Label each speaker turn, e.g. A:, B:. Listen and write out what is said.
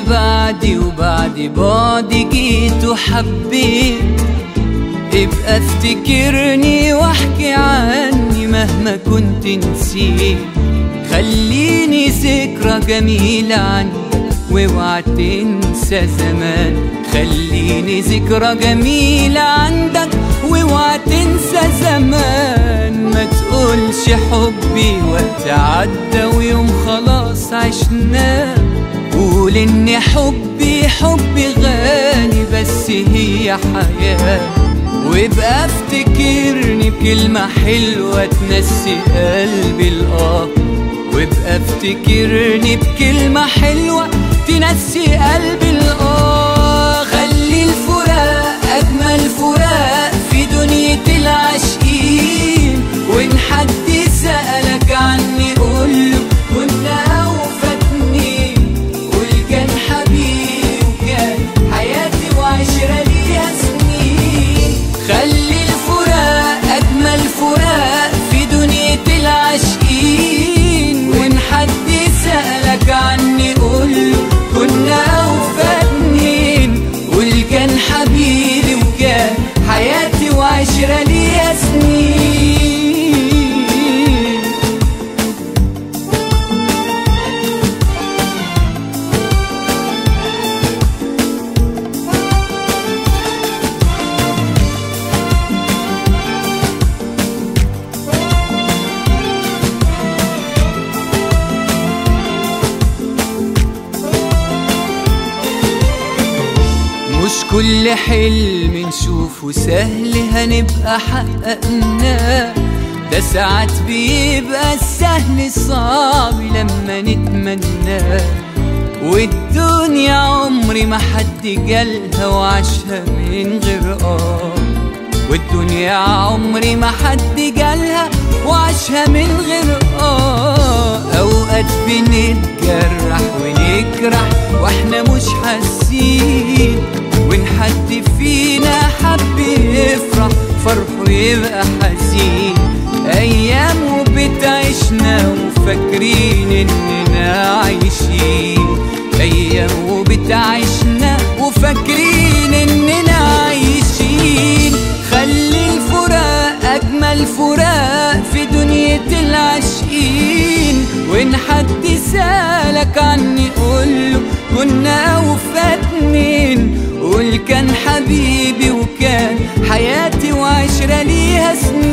A: بعدي وبعد بعدي جيت وحبيت، ابقى افتكرني واحكي عني مهما كنت نسيت. خليني ذكرى جميلة عنك واوعى تنسى زمان. خليني ذكرى جميلة عندك واوعى تنسى زمان. ما تقولش حبي وقت عدى ويوم خلاص عشناه. قول ان حبي غالي بس هي حياة. وابقى افتكرني بكلمة حلوة تنسي قلبي الآه. وابقى افتكرني بكلمة حلوة تنسي قلبي الآه. خلي الفراق أجمل فراق في دنيا العاشقين. وإن حد سألك عني قوله كنا أوفى اتنين. قول كان حبيبي وكان حياتي وعشرة ليها سنين. خلي الفراق أجمل فراق في دنيا العاشقين. وإن حد سألك عني قوله كنا أوفى اتنين. قول كان حبيبي وكان حياتي وعشرة ليها سنين. مش كل حلم نشوفه سهل هنبقى حققناه. ده ساعات بيبقى السهل صعب لما نتمناه. والدنيا عمري ما حد جالها وعاشها من غير والدنيا عمري ما حد جالها وعاشها من غير اوقات بنتجرح ونجرح واحنا مش حاسين. وإن حد فينا حب يفرح فرحه يبقى حزين. أيام وبتعيشنا وفاكرين إننا عايشين. أيام وبتعيشنا وفاكرين إننا عايشين. خلي الفراق أجمل فراق في دنيا العاشقين. وإن حد سألك عني قوله كنا أوفى اتنين. قول كان حبيبي وكان حياتي وعشرة ليها سنين.